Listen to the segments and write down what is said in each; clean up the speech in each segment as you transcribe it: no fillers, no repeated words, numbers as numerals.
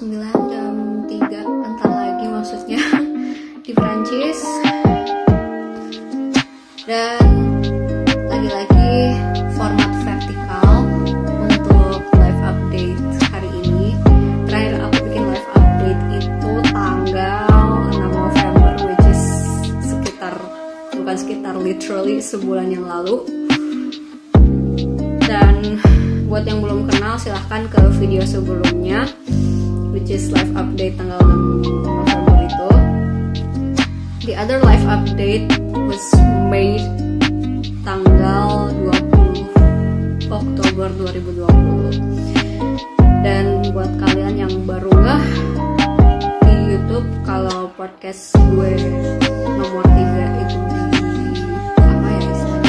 9 jam 3 bentar lagi maksudnya di Prancis. Dan lagi-lagi format vertikal untuk live update hari ini. Terakhir aku bikin live update itu tanggal 6 November, which is literally sebulan yang lalu. Dan buat yang belum kenal silahkan ke video sebelumnya, which is live update tanggal 6 November itu. The other live update was made tanggal 20 Oktober 2020. Dan buat kalian yang baru ngeh di YouTube, kalau podcast gue nomor 3 itu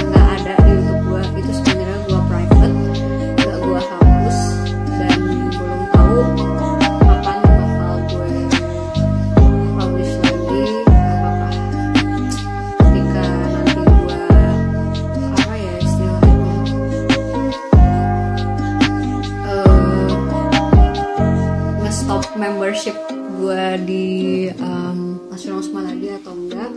nggak ada di YouTube gue, itu sebenarnya gue private, nggak gue hapus, dan belum tahu kapan bakal gue publish lagi. Apakah ketika nanti gue nge-stop membership gue di Nasional lagi atau enggak.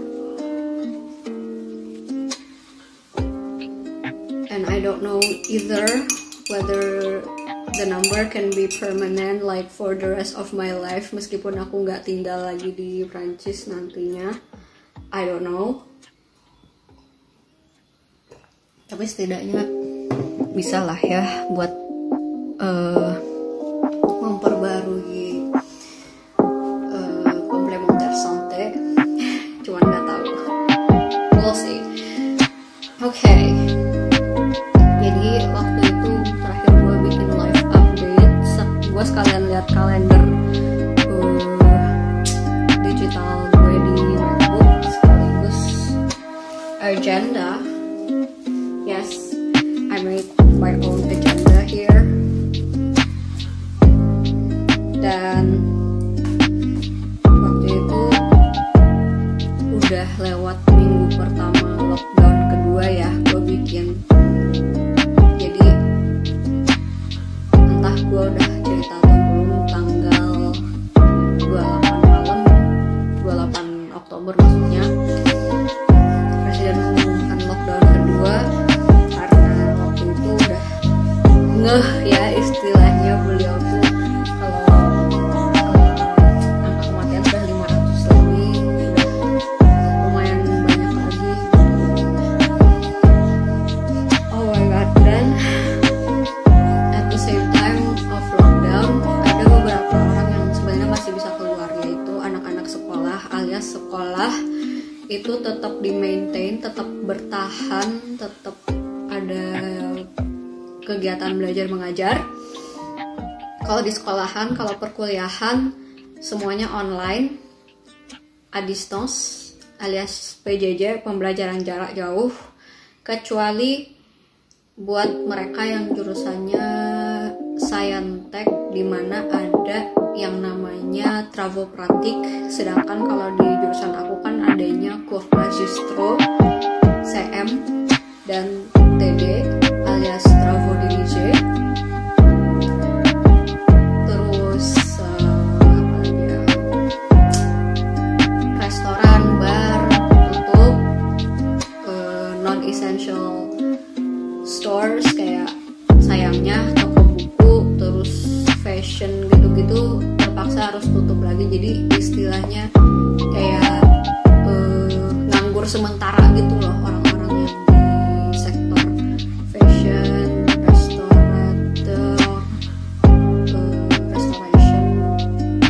And I don't know either whether the number can be permanent like for the rest of my life, meskipun aku nggak tinggal lagi di Prancis nantinya. I don't know. Tapi setidaknya bisa lah ya buat memperbarui komplementer santai. Cuman nggak tahu. We'll see. Okay. Jadi waktu itu terakhir gue bikin live update, gue sekalian lihat kalender digital gue di MacBook sekaligus agenda. Yes, I made my own agenda here. Dan waktu itu udah lewat minggu pertama lockdown kedua ya, gue bikin. Jadi entah gue udah cerita atau belum, tanggal 28 malam, 28 Oktober maksudnya, Presiden mengumumkan lockdown kedua. Karena waktu itu udah ngeh ya istilahnya beliau tuh kalau angka kematian udah 500 lebih, udah lumayan banyak lagi. Oh my god. Dan at the same time of lockdown ada beberapa orang yang sebenarnya masih bisa keluar, yaitu anak-anak sekolah alias sekolah itu tetap di maintain, tetap bertahan, tetap ada kegiatan belajar mengajar. Kalau di sekolahan, kalau perkuliahan semuanya online, a distance alias PJJ, pembelajaran jarak jauh, kecuali buat mereka yang jurusannya Scientek, di mana ada yang namanya travaux pratik. Sedangkan kalau di jurusan aku kan adanya cours magistro, CM dan TD alias travaux dirigés. Terus apa lagi ya? Restoran, bar tutup, non-essential stores kayak sayangnya toko buku, terus fashion gitu-gitu terpaksa harus tutup lagi. Jadi istilahnya kayak nganggur sementara gitu loh orang-orang yang di sektor fashion, restoration,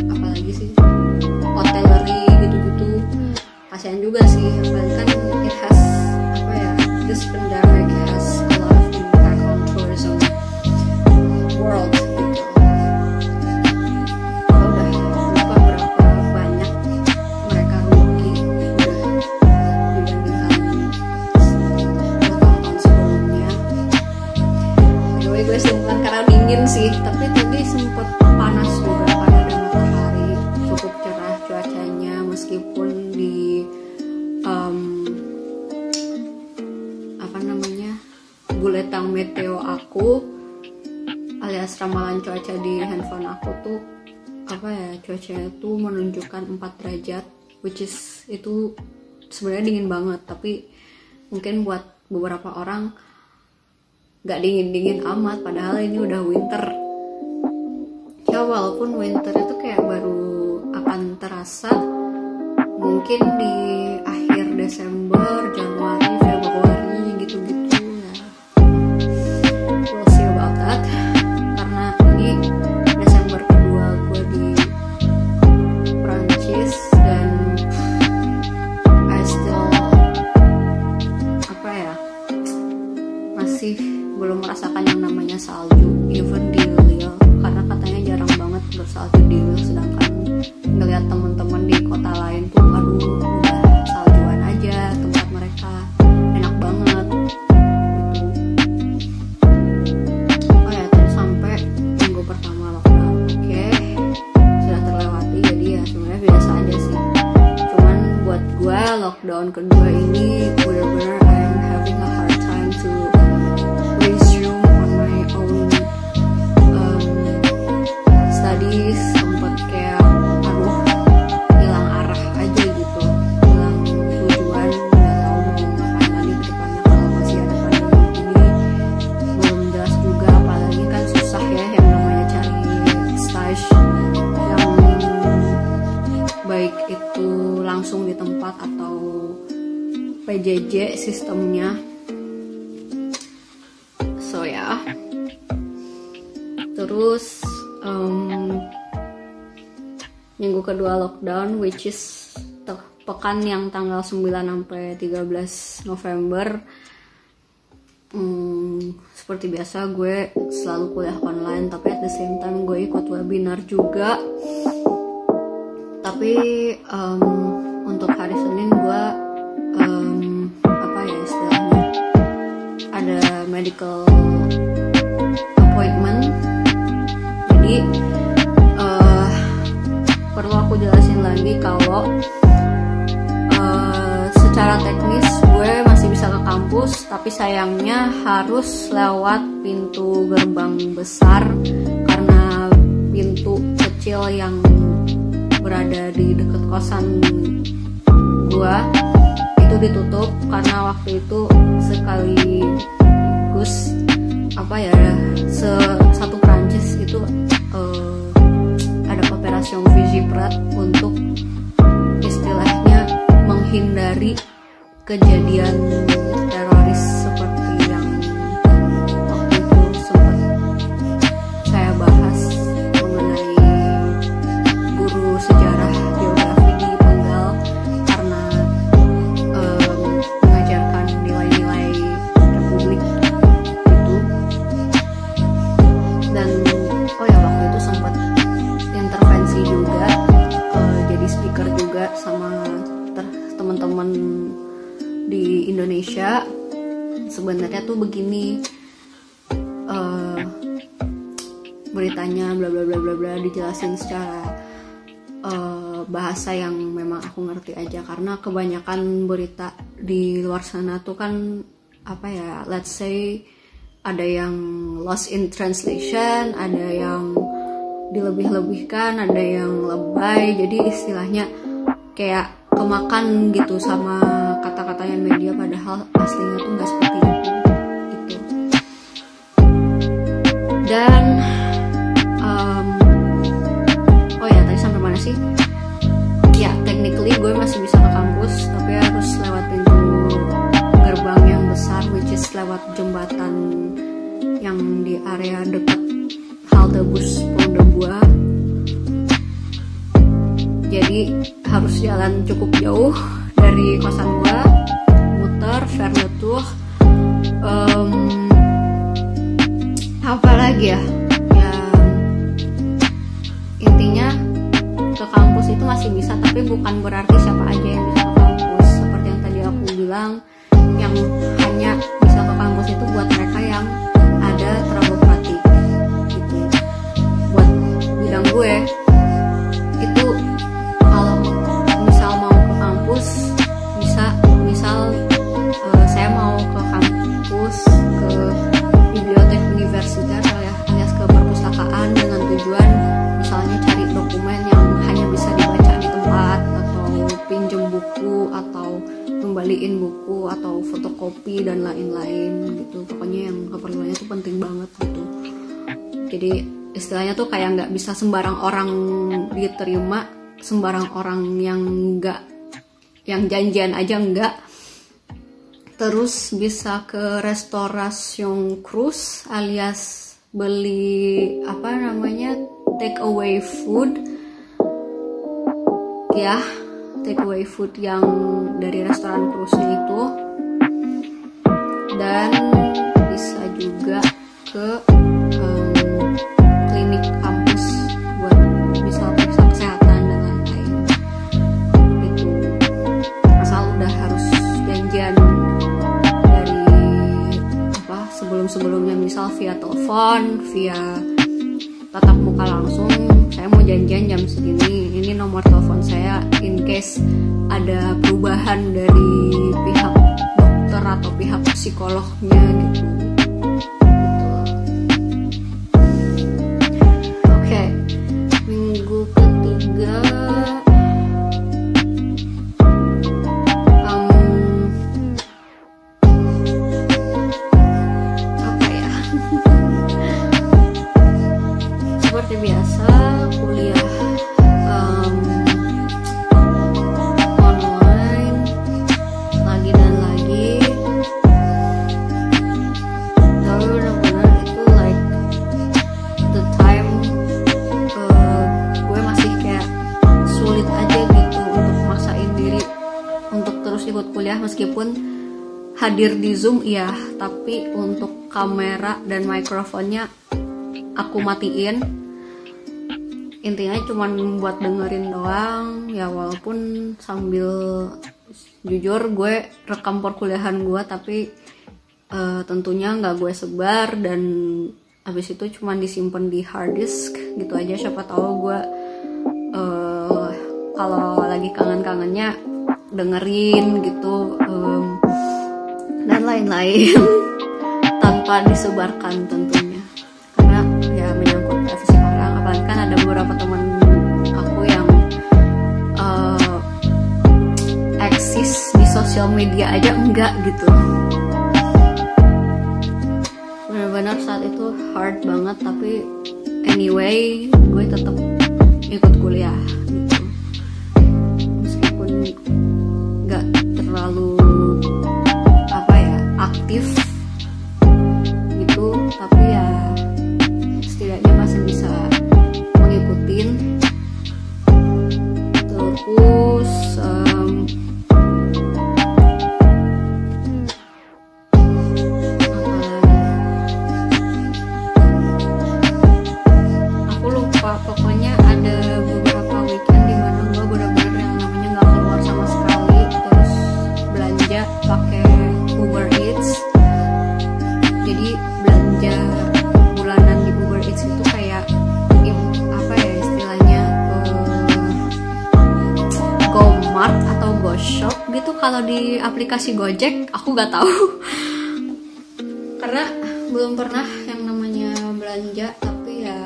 apalagi sih, hotellery gitu-gitu. Kasian juga sih, apalagi kan it has this pandemic has a lot of impact on tourism world gitu. Udah lupa berapa banyak mereka rugi udah dibanding cuacanya tuh menunjukkan 4 derajat, which is itu sebenarnya dingin banget, tapi mungkin buat beberapa orang nggak dingin-dingin amat, padahal ini udah winter. Ya walaupun winter itu kayak baru akan terasa mungkin di akhir Desember, Januari, Februari gitu-gitu ya. We'll see about that. Karena ini Desember kedua gue di Prancis dan I still masih belum merasakan yang namanya salju, even di Lille, karena katanya jarang banget bersalju di Lille, sedangkan ngeliat teman-teman di kota lain tuh aduh udah saljuan aja tempat mereka, enak banget gitu. Oh ya, tadi sampai minggu pertama lockdown, oke, sudah terlewati, jadi ya sebenarnya biasa aja sih. Cuman buat gue lockdown kedua ini bener-bener I'm having a hard time to resume on my own studies. Sempet kayak aduh hilang arah aja gitu, hilang tujuan, nggak tahu mau ngapain lagi ke depannya kalau masih ada pandemi ini, belum jelas juga. Apalagi kan susah ya yang namanya cari stage yang baik itu langsung di tempat atau PJJ sistemnya. So ya, terus minggu kedua lockdown, which is pekan yang tanggal 9 sampai 13 November. Seperti biasa gue selalu kuliah online, tapi at the same time gue ikut webinar juga. Tapi untuk hari Senin gue apa ya istilahnya, ada medical appointment. Jadi perlu aku jelasin lagi kalau secara teknis gue masih bisa ke kampus, tapi sayangnya harus lewat pintu gerbang besar karena pintu kecil yang berada di dekat kosan gue itu ditutup karena waktu itu sekaligus apa ya, satu Prancis itu ada operasi Vigipret untuk istilahnya menghindari kejadian teroris seperti yang waktu itu sempat saya bahas mengenai guru sejarah geografi di Tenggal karena mengajarkan nilai-nilai republik itu. Dan oh ya, waktu itu sempat intervensi juga, jadi speaker juga sama teman-teman di Indonesia. Sebenarnya tuh begini, beritanya bla bla bla bla bla, dijelasin secara bahasa yang memang aku ngerti aja, karena kebanyakan berita di luar sana tuh kan apa ya, let's say ada yang lost in translation, ada yang dilebih-lebihkan, ada yang lebay, jadi istilahnya kayak kemakan gitu sama kata-katanya media, padahal aslinya tuh nggak seperti itu gitu. Dan oh ya, tadi sampai mana sih? Ya, technically gue masih bisa ke kampus, tapi harus lewat pintu gerbang yang besar, which is lewat jembatan yang di area dekat halte bus Pont de Bois. Jadi harus jalan cukup jauh dari kosan gue, muter, faire le tour. Apa lagi ya? Ya intinya ke kampus itu masih bisa, tapi bukan berarti siapa aja yang bisa ke kampus. Seperti yang tadi aku bilang, yang hanya bisa ke kampus itu buat mereka yang ada trouble pratik gitu. Buat bidang gue itu kalau misal mau ke kampus bisa, misal saya mau ke kampus, ke bibliotek universitas alias ke perpustakaan dengan tujuan misalnya cari dokumen yang ngembaliin buku atau fotokopi dan lain-lain gitu. Pokoknya yang keperluannya tuh penting banget gitu. Jadi istilahnya tuh kayak nggak bisa sembarang orang diterima, sembarang orang yang nggak, yang janjian aja nggak. Terus bisa ke restoration cruise alias beli apa namanya, take away food ya, take away food yang dari restoran cruise-nya itu. Dan bisa juga ke klinik kampus buat bisa periksa kesehatan dan lain-lain gitu. Asal udah harus janjian dari apa sebelum-sebelumnya, misal via telepon, via tatap muka langsung, saya mau janjian jam segini, ini nomor telepon saya, in case ada perubahan dari pihak dokter atau pihak psikolognya gitu. Oke, minggu ketiga apa ya? Seperti biasa kuliah online lagi dan lagi. Tapi benar-benar itu like the time gue masih kayak sulit aja gitu untuk maksain diri untuk terus ikut kuliah meskipun hadir di Zoom iya, tapi untuk kamera dan mikrofonnya aku matiin. Intinya cuman buat dengerin doang ya, walaupun sambil jujur gue rekam perkuliahan gue, tapi tentunya nggak gue sebar, dan habis itu cuman disimpan di hard disk gitu aja. Siapa tahu gue kalau lagi kangen-kangennya dengerin gitu dan lain-lain tanpa disebarkan tentunya, karena ya menyangkut privasi orang. Apalagi kan ada beberapa teman aku yang eksis di sosial media aja enggak gitu. Benar-benar saat itu hard banget, tapi anyway gue tetap ikut kuliah gitu, meskipun nggak terlalu apa ya aktif gitu, tapi ya setidaknya masih bisa mengikutin. Terus aku lupa, pokoknya ada beberapa weekend dimana gue benar-benar yang namanya nggak keluar sama sekali, terus belanja pakai Uber Eats. Jadi belanja bulanan di Uber Eats itu kayak apa ya istilahnya, GoMart atau GoShop gitu kalau di aplikasi Gojek. Aku nggak tahu karena belum pernah yang namanya belanja, tapi ya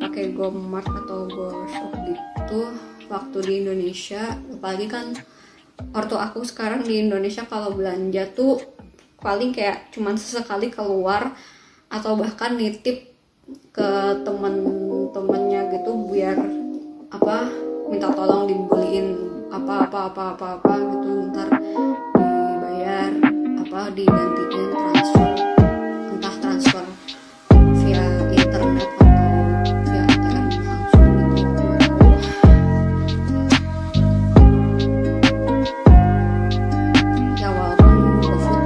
pakai GoMart atau GoShop gitu waktu di Indonesia. Apalagi kan ortu aku sekarang di Indonesia kalau belanja tuh paling kayak cuman sesekali keluar atau bahkan nitip ke temen-temennya gitu biar apa, minta tolong dibeliin apa gitu, ntar dibayar apa, digantiin transfer, entah transfer via internet atau via ATM langsung gitu. Ya walaupun GoFood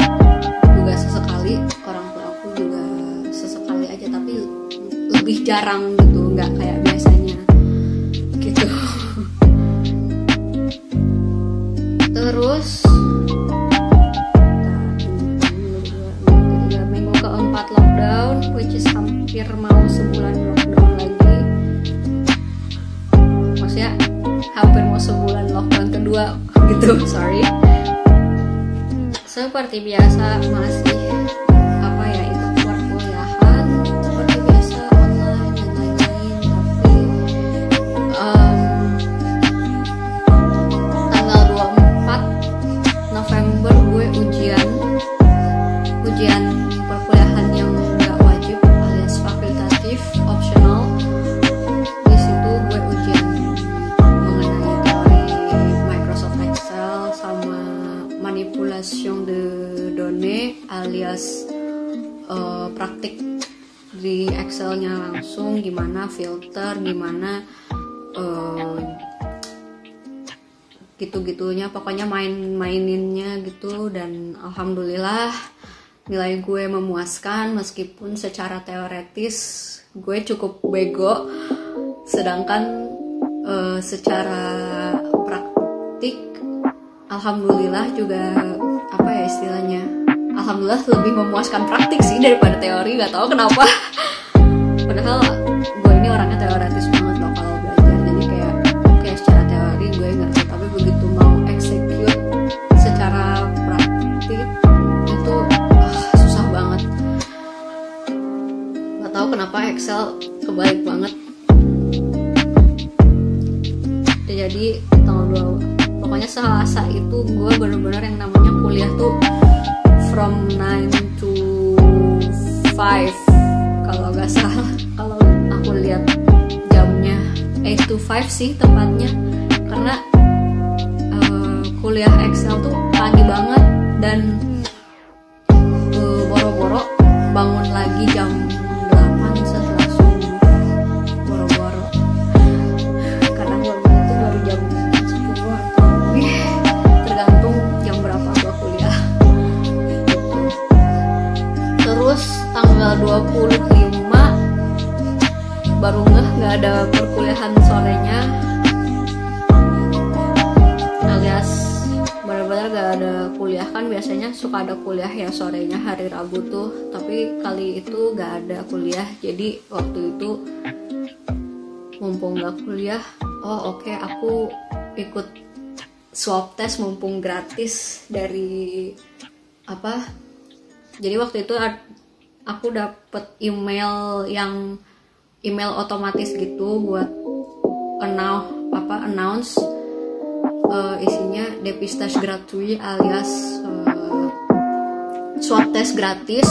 juga sesekali, orang tua aku juga sesekali aja, tapi lebih jarang gitu, nggak kayak biasanya gitu. Terus minggu keempat lockdown, which is hampir mau sebulan lockdown lagi. Maksudnya hampir mau sebulan lockdown kedua gitu, sorry. Seperti biasa masih apa ya, ikut perkuliahan seperti biasa online dan lain-lain. Tapi tanggal 24 bahas praktik di Excelnya langsung, gimana filter, gimana gitu-gitunya, pokoknya maininnya gitu. Dan alhamdulillah nilai gue memuaskan meskipun secara teoretis gue cukup bego, sedangkan secara praktik alhamdulillah juga apa ya istilahnya, alhamdulillah lebih memuaskan praktik sih daripada teori, nggak tahu kenapa. Padahal gue ini orangnya teoretis banget loh kalau belajar, jadi kayak secara teori gue ngerti, tapi begitu mau execute secara praktik itu susah banget. Nggak tahu kenapa Excel kebalik banget. Jadi tanggal 2 pokoknya Selasa itu gue bener-bener yang namanya kuliah tuh from 9 to 5 kalau gak salah, kalau aku lihat jamnya 8 to 5 sih tepatnya, karena kuliah Excel tuh pagi banget dan boro-boro bangun lagi jam 8 setelah subuh, boro-boro karena gue tuh baru jam 10 atau lebih, tergantung jam berapa gue kuliah. Terus tanggal 25 baru nggak ada perkuliahan sorenya, alias benar-benar nggak ada kuliah. Kan biasanya suka ada kuliah ya sorenya hari Rabu tuh, tapi kali itu nggak ada kuliah. Jadi waktu itu mumpung nggak kuliah, oke, aku ikut swab test mumpung gratis dari apa. Jadi waktu itu aku dapet email otomatis gitu buat announce isinya depistage gratuit alias swab test gratis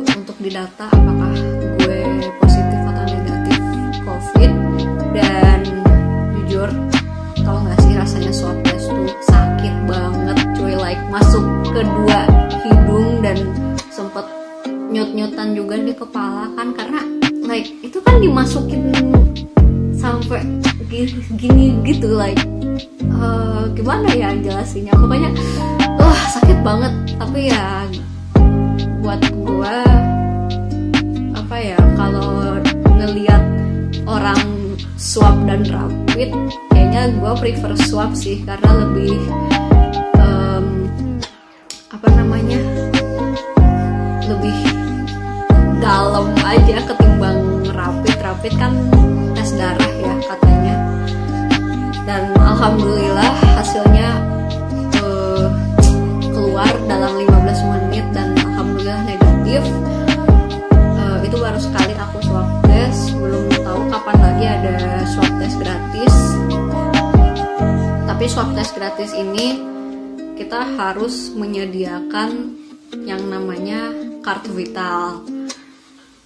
untuk didata apakah gue positif atau negatif COVID. Dan jujur tau gak sih rasanya swab test tuh sakit banget cuy, like masuk kedua hidung dan sempet nyut-nyutan juga di kepala kan, karena like itu kan dimasukin sampai gini gitu, like gimana ya jelasinnya, pokoknya sakit banget. Tapi ya buat gua apa ya, kalau ngelihat orang swab dan rapid kayaknya gua prefer swab sih, karena lebih lebih dalam aja ketimbang rapid kan tes darah ya katanya. Dan alhamdulillah hasilnya keluar dalam 15 menit dan alhamdulillah negatif. Itu baru sekali aku swab test, belum tahu kapan lagi ada swab test gratis. Tapi swab test gratis ini kita harus menyediakan yang namanya kartu vital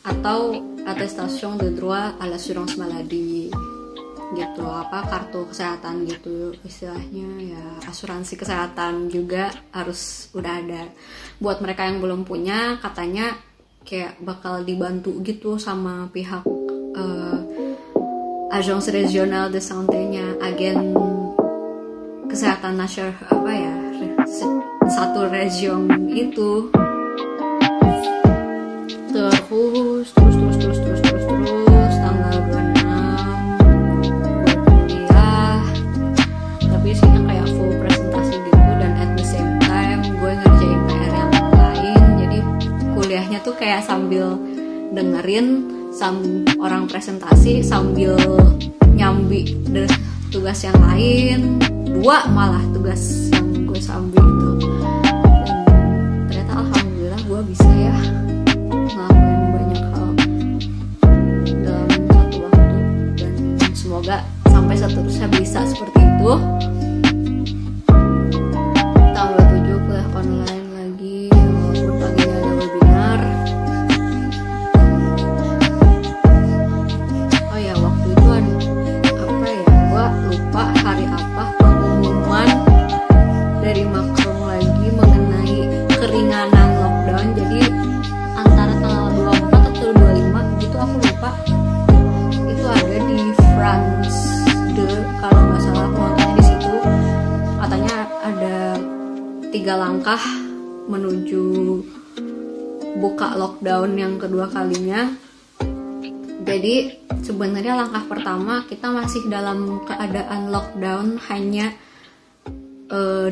atau attestation de droit à l'assurance maladie gitu, kartu kesehatan gitu istilahnya ya, asuransi kesehatan juga harus udah ada. Buat mereka yang belum punya katanya kayak bakal dibantu gitu sama pihak Agence Régionale de Santé-nya, agen kesehatan nasional satu region itu. Terus tanggal 26 gue kuliah, tapi isinya kayak full presentasi gitu, dan at the same time gue ngerjain PR yang lain. Jadi kuliahnya tuh kayak sambil dengerin orang presentasi sambil nyambi tugas yang lain, 2 malah tugas yang gue sambil itu. Dan ternyata alhamdulillah gue bisa ya ngelakuin banyak hal dalam satu waktu, dan semoga sampai seterusnya bisa seperti itu. Tanggal 7 kuliah online lagi, walaupun paginya ada webinar. Oh ya, waktu itu gue lupa hari apa pengumuman dari Macron lagi mengenai 3 langkah menuju buka lockdown yang kedua kalinya. Jadi sebenarnya langkah pertama kita masih dalam keadaan lockdown, hanya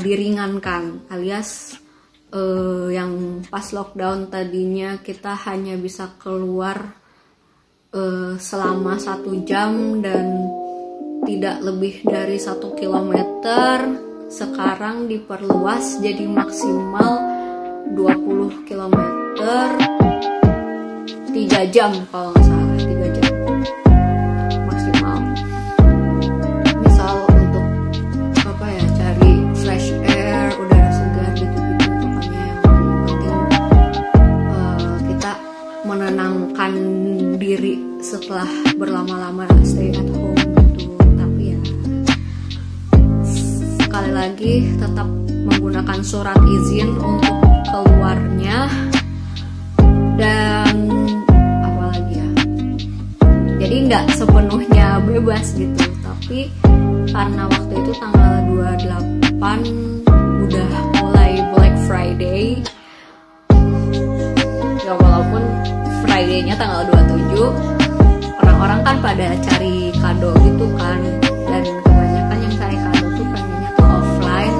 diringankan, alias yang pas lockdown tadinya kita hanya bisa keluar selama 1 jam dan tidak lebih dari 1 kilometer, sekarang diperluas jadi maksimal 20 kilometer, 3 jam kalau nggak salah, 3 jam maksimal. Misal untuk apa ya, cari fresh air, udara segar gitu-gitu, pokoknya yang penting kita menenangkan diri setelah berlama-lama stay at home gitu. Tapi ya sekali lagi tetap menggunakan surat izin untuk keluarnya, dan apalagi ya, jadi nggak sepenuhnya bebas gitu. Tapi karena waktu itu tanggal 28 udah mulai Black Friday ya, walaupun Friday-nya tanggal 27, orang-orang kan pada cari kado gitu kan, dan kebanyakan yang cari kado tuh pengennya tuh offline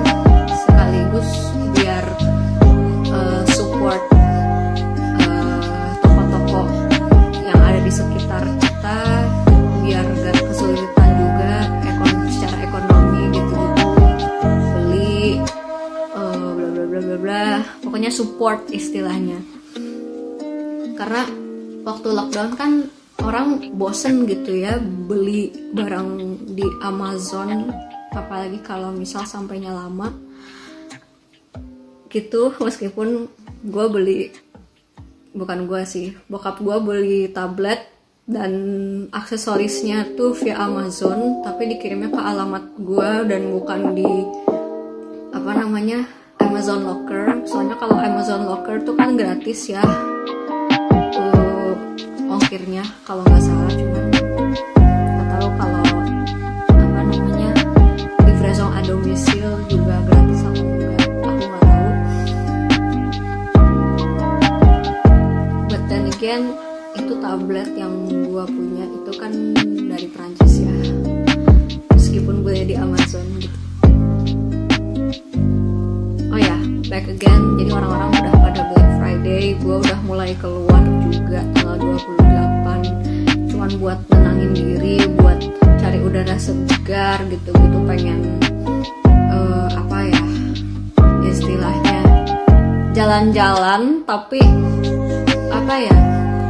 sekaligus biar support toko-toko yang ada di sekitar kita, biar gak kesulitan juga secara ekonomi gitu-gitu, beli bla bla bla bla bla, pokoknya support istilahnya. Karena waktu lockdown kan orang bosen gitu ya beli barang di Amazon, apalagi kalau misal sampainya lama gitu. Meskipun gue beli, bukan gue sih, bokap gue beli tablet dan aksesorisnya tuh via Amazon, tapi dikirimnya ke alamat gue dan bukan di apa namanya Amazon Locker. Soalnya kalau Amazon Locker tuh kan gratis ya ongkirnya kalau nggak salah, cuman nggak tahu kalau apa namanya livraison à domicile juga gratis atau enggak, aku nggak tahu. But then again, itu tablet yang gua punya itu kan dari Prancis ya, meskipun beli di Amazon gitu. Oh ya, back again, jadi orang-orang udah pada Black Friday, gua udah mulai keluar juga tanggal 28, cuman buat nenangin diri, buat cari udara segar gitu-gitu, pengen apa ya istilahnya, jalan-jalan tapi apa ya,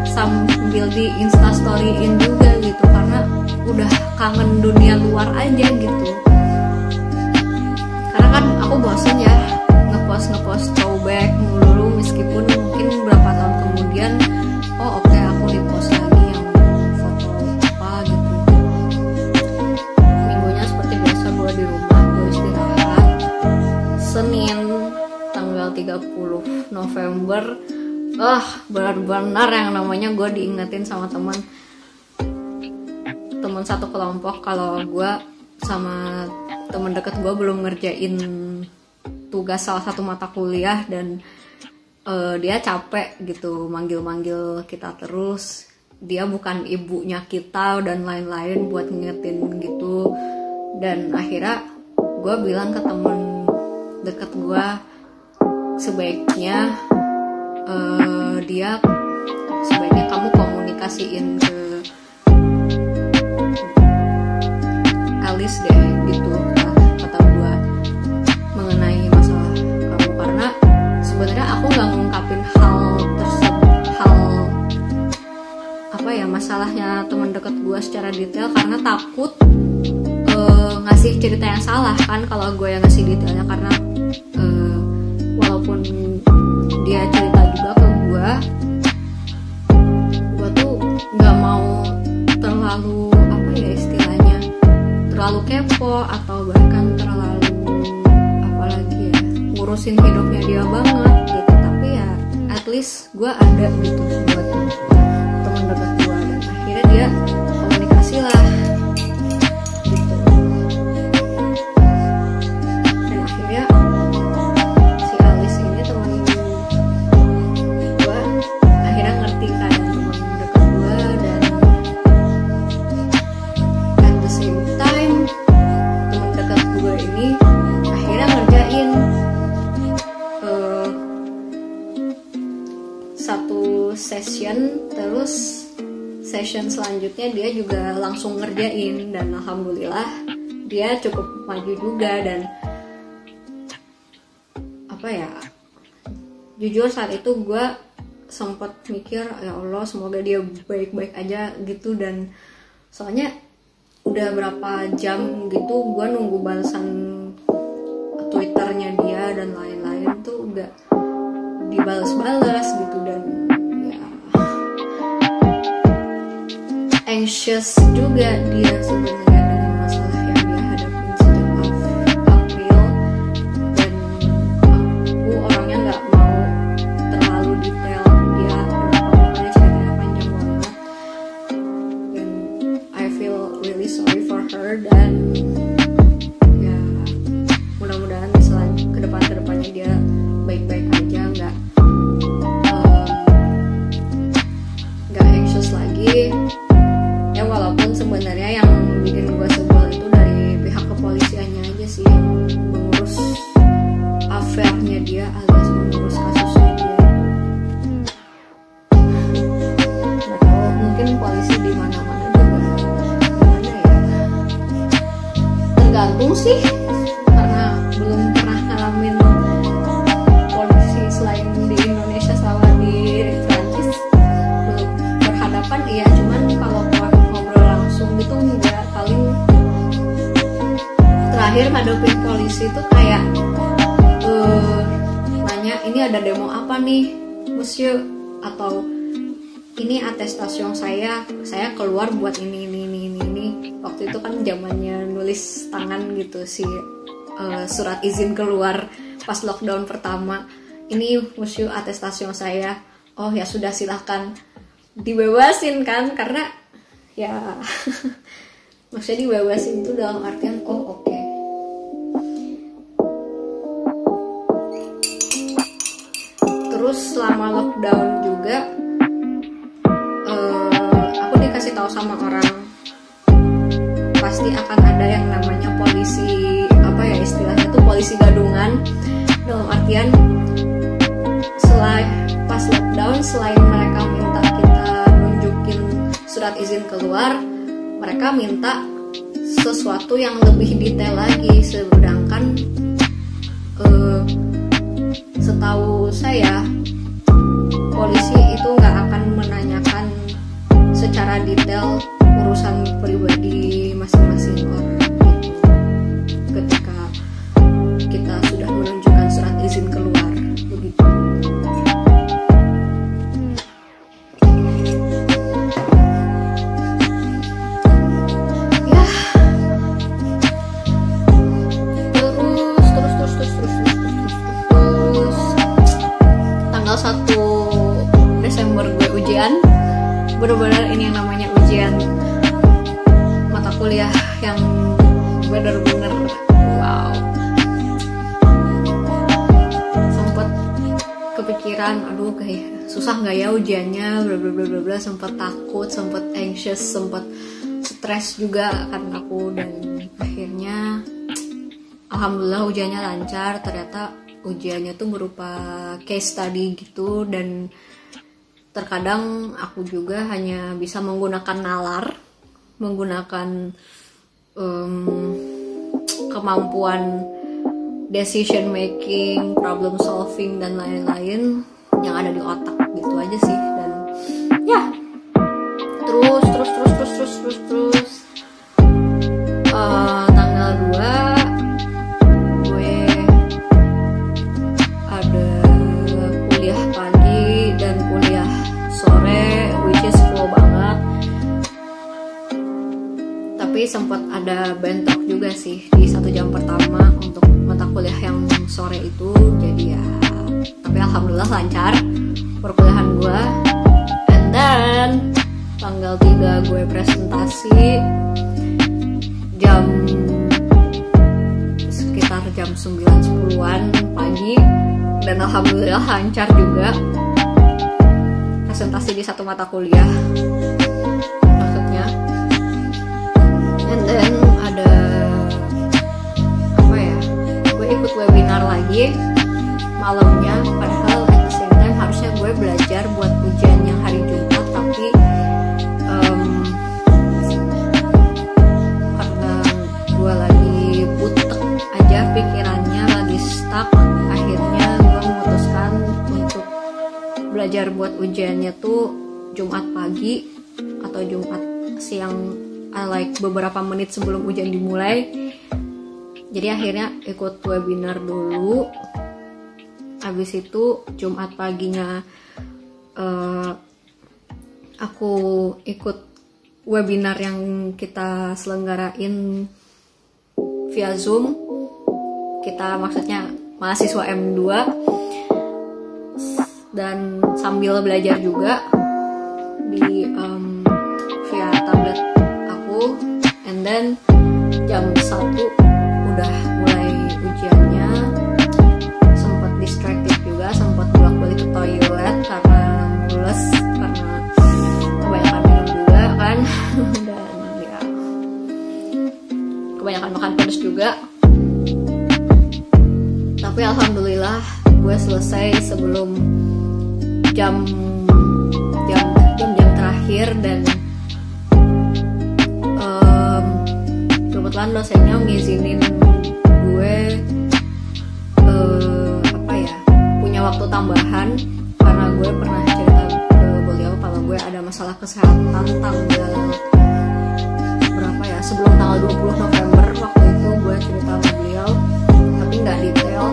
sambil di instastoryin juga gitu, karena udah kangen dunia luar aja gitu. Karena kan aku bosen ya ngepost throwback mulu, meskipun mungkin berapa tahun kemudian oh oke, aku repost lagi yang foto apa gitu. Minggunya seperti biasa gue di rumah, gue istirahat. Senin tanggal 30 November benar-benar yang namanya gue diingetin sama teman satu kelompok kalau gue sama teman deket gue belum ngerjain tugas salah satu mata kuliah, dan dia capek gitu manggil-manggil kita terus, dia bukan ibunya kita dan lain-lain buat ngingetin gitu. Dan akhirnya gue bilang ke temen deket gue, sebaiknya sebaiknya kamu komunikasiin ke Alice deh gitu, kata gue, mengenai masalah kamu. Karena sebenarnya aku nggak ngungkapin hal apa ya, masalahnya teman dekat gue secara detail, karena takut ngasih cerita yang salah kan kalau gue yang ngasih detailnya. Karena walaupun dia cerita juga ke gue tuh nggak mau terlalu apa ya istilahnya, terlalu kepo atau bahkan terlalu apalagi ya ngurusin hidupnya dia banget gitu. Tapi ya at least gue ada gitu buat teman dekat gue, dan akhirnya dia komunikasi lah gitu. Dan akhirnya si session selanjutnya dia juga langsung ngerjain, dan alhamdulillah dia cukup maju juga. Dan apa ya, jujur saat itu gue sempat mikir ya Allah semoga dia baik-baik aja gitu, dan soalnya udah berapa jam gitu gue nunggu balasan Twitternya dia dan lain-lain tuh udah dibalas-balas gitu, dan ya anxious juga dia sebenarnya dengan masalah yang dia hadapin sejak April. Dan aku orangnya nggak mau terlalu detail dia kenapa ceritanya panjang banget, dan I feel really sorry for her. Dan ya mudah-mudahan kedepannya dia baik-baik aja, nggak anxious lagi ya. Walaupun sebenarnya yang bikin gue sebel itu dari pihak kepolisiannya aja sih, yang mengurus affairnya dia alias mengurus kasusnya dia. Nggak tahu, mungkin polisi di mana-mana juga gimana ya, tergantung sih, karena belum pernah ngalamin polisi selain di Indonesia sama di Prancis, belum berhadapan iya. Cuman kalau ngobrol langsung gitu enggak, paling terakhir ngadepin polisi tuh kayak nanya ini ada demo apa nih monsieur, atau ini atestation saya keluar buat ini. Waktu itu kan zamannya nulis tangan gitu sih, surat izin keluar pas lockdown pertama. Ini monsieur atestation saya. Oh ya sudah, silahkan, dibebasin kan, karena ya maksudnya dibebasin itu dalam artian oh oke. Terus selama lockdown juga aku dikasih tahu sama orang pasti akan ada yang namanya polisi, apa ya istilahnya tuh, polisi gadungan. Dalam artian pas lockdown, selain mereka minta kita nunjukin surat izin keluar, mereka minta sesuatu yang lebih detail lagi. Sedangkan setahu saya polisi itu nggak akan menanyakan secara detail urusan pribadi masing-masing orang gitu, ketika kita sudah menunjukkan surat izin keluar begitu. Ya, terus tanggal 1 Desember gue ujian. Bener-bener ini yang namanya ujian mata kuliah yang bener-bener wow. Sempet kepikiran, aduh kayak susah nggak ya ujiannya, bla bla bla bla, sempet takut, sempet anxious, sempet stres juga kan aku. Dan akhirnya alhamdulillah ujiannya lancar. Ternyata ujiannya tuh berupa case study gitu, dan terkadang aku juga hanya bisa menggunakan nalar, menggunakan kemampuan decision making, problem solving, dan lain-lain yang ada di otak gitu aja sih. Dan ya terus tanggal 2 gue ada kuliah pagi dan kuliah sore, which is full banget. Tapi sempat ada bentrok juga sih di 1 jam pertama untuk mata kuliah yang sore itu. Jadi ya, tapi alhamdulillah lancar perkuliahan gue. And then tanggal 3 gue presentasi sekitar jam 9-10an pagi, dan alhamdulillah lancar juga presentasi di 1 mata kuliah maksudnya. And then ada apa ya, gue ikut webinar lagi malamnya, padahal at the same time harusnya gue belajar buat ujian yang hari Jumat, tapi buat ujiannya tuh Jumat pagi atau Jumat siang, like beberapa menit sebelum ujian dimulai. Jadi akhirnya ikut webinar dulu. Habis itu Jumat paginya aku ikut webinar yang kita selenggarain via Zoom. Kita maksudnya mahasiswa M2, dan sambil belajar juga di via tablet aku. And then jam 1 udah mulai ujiannya. Sempat distracted juga, sempat bolak-balik ke toilet karena mules, karena kebanyakan minum juga kan dan ya kebanyakan makan pedas juga. Tapi alhamdulillah gue selesai sebelum jam terakhir, dan kebetulan dosennya ngizinin gue punya waktu tambahan karena gue pernah cerita ke beliau kalau gue ada masalah kesehatan tanggal berapa ya, sebelum tanggal 20 November waktu itu gue cerita sama beliau, tapi nggak detail.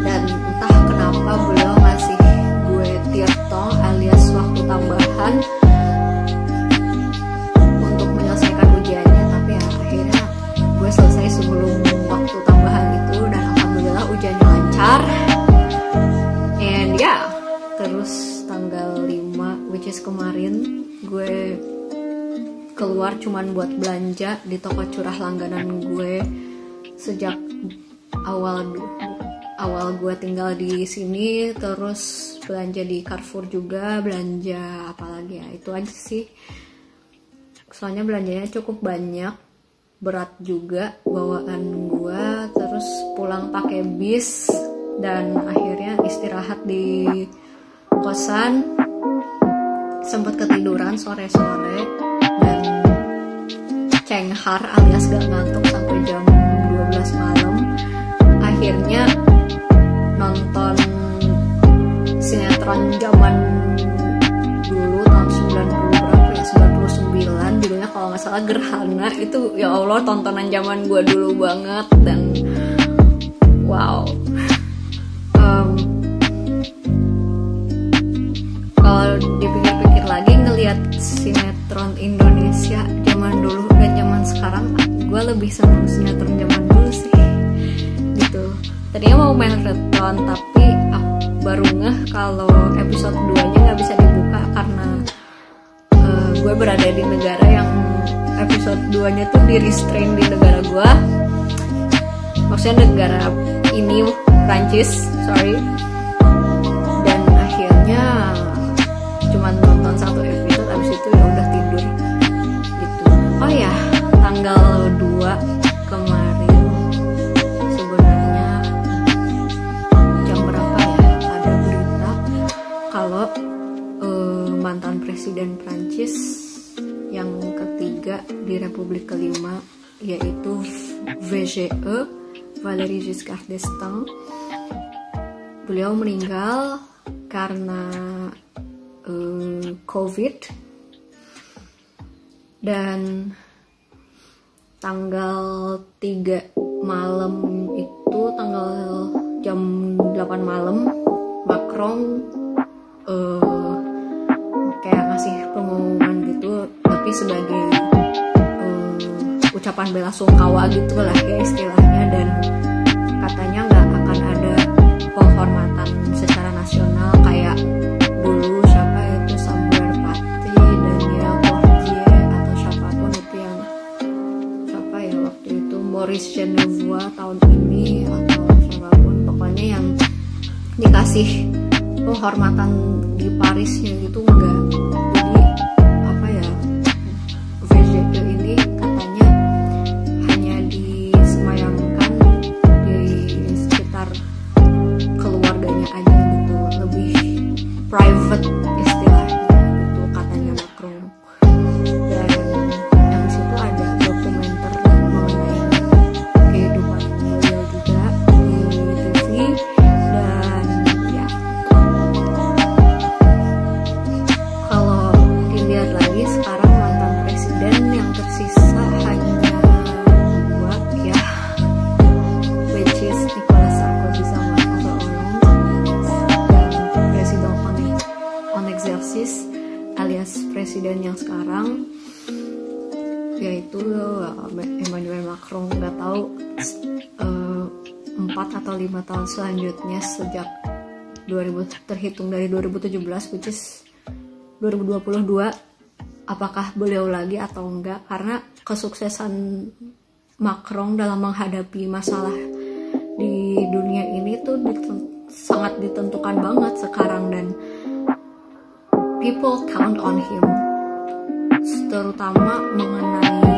Dan entah kenapa beliau ngasih gue tirto alias waktu tambahan untuk menyelesaikan ujiannya. Tapi ya akhirnya gue selesai sebelum waktu tambahan itu, dan alhamdulillah ujiannya lancar. And ya, terus tanggal 5, which is kemarin, gue keluar cuman buat belanja di toko curah langganan gue sejak awal gue tinggal di sini. Terus belanja di Carrefour juga, belanja apalagi ya, itu aja sih. Soalnya belanjanya cukup banyak, berat juga bawaan gue. Terus pulang pakai bis, dan akhirnya istirahat di kosan. Sempet ketiduran sore-sore dan cenghar alias gak ngantuk sampai jam 12 malam. Akhirnya nonton sinetron zaman dulu tahun 90 berapa ya, 99 judulnya kalau nggak salah Gerhana. Itu ya Allah, tontonan zaman gue dulu banget, dan wow. Kalau dipikir-pikir lagi, ngelihat sinetron Indonesia zaman dulu dan zaman sekarang, gue lebih seneng sinetron zaman dulu sih gitu. Tadinya mau main retron, tapi aku baru ngeh kalau episode 2-nya nggak bisa dibuka karena gue berada di negara yang episode 2-nya tuh di restrain di negara gue. Maksudnya negara ini Prancis, sorry. Dan akhirnya cuman nonton 1 episode, abis itu ya udah tidur gitu. Oh ya, tanggal 2 kemarin sebenarnya jam berapa ya, ada berita kalau mantan presiden Prancis yang ketiga di Republik kelima, yaitu VGE, Valéry Giscard d'Estaing, beliau meninggal karena COVID. Dan tanggal 3 malam itu, tanggal jam 8 malam, Macron kayak ngasih pengumuman gitu, tapi sebagai ucapan bela sungkawa gitu lah ya istilahnya. Dan katanya nggak akan ada penghormatan secara nasional kayak dulu, siapa itu Samuel Paty, Daniel Cordier, atau siapapun itu yang siapa ya waktu itu, Maurice Genevoix tahun ini, atau siapapun pokoknya yang dikasih penghormatan di Parisnya gitu, enggak. Jadi apa ya, VGE ini katanya hanya disemayamkan di sekitar keluarganya aja gitu, lebih private istilahnya gitu katanya Macron. Dan yang situ ada dokumenter mengenai kehidupan beliau juga di TV. Dan ya Emmanuel Macron. Nggak tahu 4 atau 5 tahun selanjutnya sejak terhitung dari 2017 which is 2022, apakah beliau lagi atau enggak, karena kesuksesan Macron dalam menghadapi masalah di dunia ini tuh sangat ditentukan banget sekarang, dan people count on him, terutama mengenai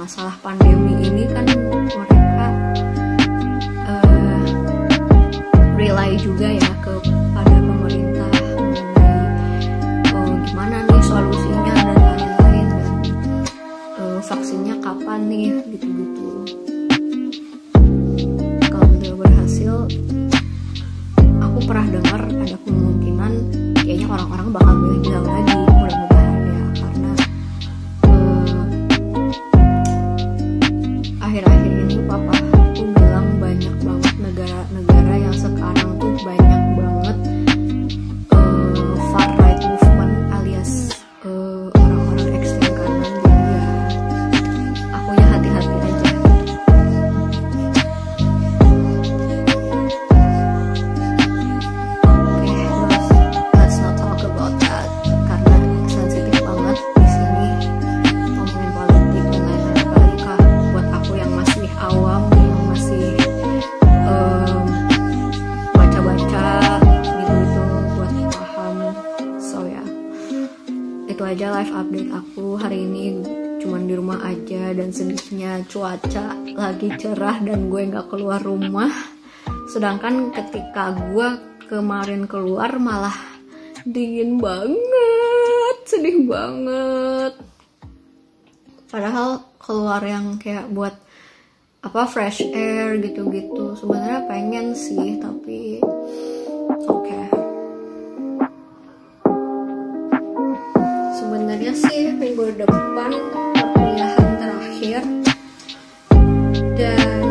masalah pandemi ini kan mereka rely juga ya kepada pemerintah mengenai gimana nih solusinya dan lain-lain, dan vaksinnya kapan nih gitu-gitu. Kalau beliau berhasil, aku pernah dengar ada kemungkinan kayaknya orang-orang bakal milih beliau lagi, mudah-mudahan ya, karena akhir-akhir ini papa aku bilang banyak banget negara-negara yang sekarang tuh banyak banget far right movement alias orang-orang ekstrem kanan, jadi ya akunya hati-hati aja. Let's not talk about that karena sensitif banget di sini ngomongin politik dan lain-lain, apalagi buat aku yang masih awam, yang masih baca-baca gitu-gitu buat paham. So ya, itu aja live update aku hari ini. Cuman di rumah aja, dan sedihnya cuaca lagi cerah dan gue nggak keluar rumah. Sedangkan ketika gue kemarin keluar malah dingin banget, sedih banget. Padahal keluar yang kayak buat fresh air gitu-gitu, sebenarnya pengen sih, tapi oke. Sebenarnya sih minggu depan perkuliahan terakhir, dan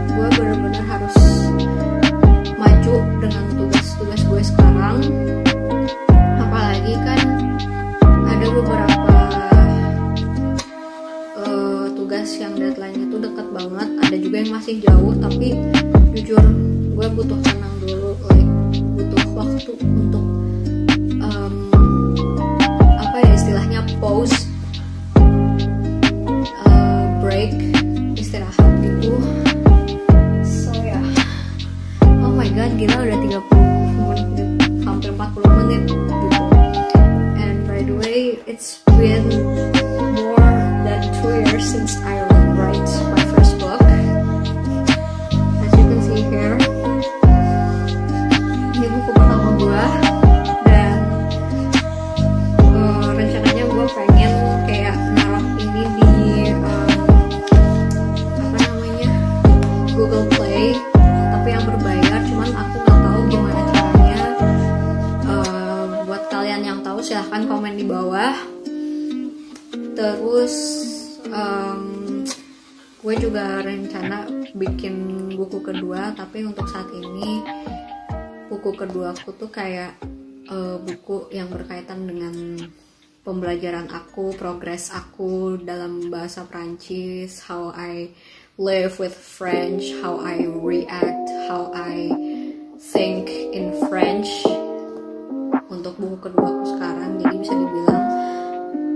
gue benar-benar harus maju dengan tugas-tugas gue sekarang. Apalagi kan ada beberapa tugas yang deadline-nya tuh dekat banget, ada juga yang masih jauh, tapi jujur gue butuh tenang dulu, butuh waktu untuk istilahnya pause, break, istirahat gitu. So ya, oh my god, gila udah 30 menit, hampir 40 menit gitu. And by the way, it's been more than 2 years since I write my first book. As you can see here, ini buku pertama gue, dan rencananya gue pengen kayak naruh ini di Google Play, tapi yang berbayar. Cuman aku nggak tahu gimana caranya. Buat kalian yang tahu silahkan komen di bawah. Terus gue juga rencana bikin buku kedua, tapi untuk saat ini buku kedua aku tuh kayak buku yang berkaitan dengan pembelajaran aku, progres aku dalam bahasa Prancis, how I live with French, how I react, how I think in French. Untuk buku kedua aku sekarang, jadi bisa dibilang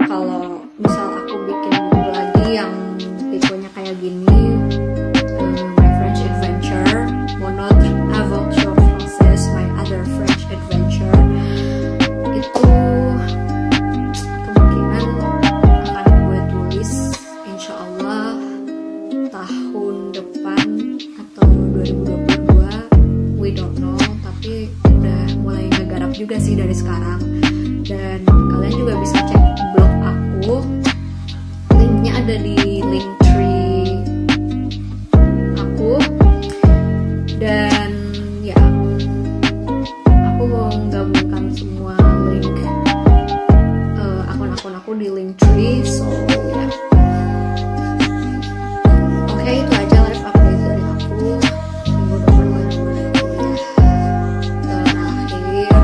kalau misal aku bikin buku lagi yang tipenya kayak gini, My French Adventure, Mon autre aventure française, My other French adventure, itu kemungkinan akan gue tulis insya Allah tahun depan atau 2022, we don't know, tapi udah mulai ngegarap juga sih dari sekarang. Dan kalian juga bisa cek blog aku, linknya ada di Linktree aku. Dan ya, aku mau menggabungkan semua link akun-akun aku di Linktree. So ya, oke, itu aja live update dari aku. Minggu depan gue mulai kuliah terakhir ya.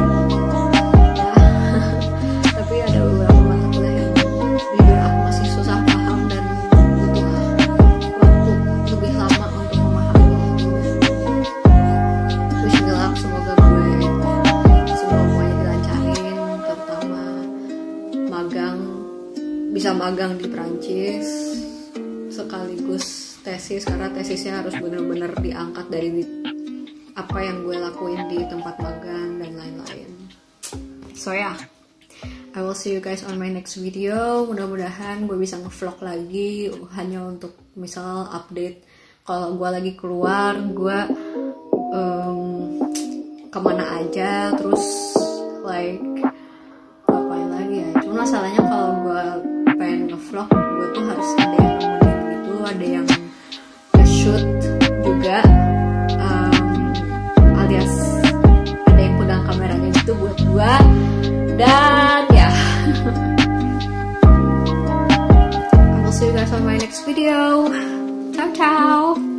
Tapi ada beberapa mata kuliah yang jujur aku masih magang di Prancis sekaligus tesis, karena tesisnya harus bener-bener diangkat dari apa yang gue lakuin di tempat magang dan lain-lain. So yeah, I will see you guys on my next video. Mudah-mudahan gue bisa nge-vlog lagi, hanya untuk misal update kalau gue lagi keluar, gue kemana aja, terus like ngapain lagi ya. Cuma masalahnya kalau gue pengen nge-vlog, gue tuh harus ada yang nemenin gitu, ada yang nge-shoot juga, alias ada yang pegang kameranya gitu buat gue. Dan ya, I will see you guys on my next video. Ciao ciao.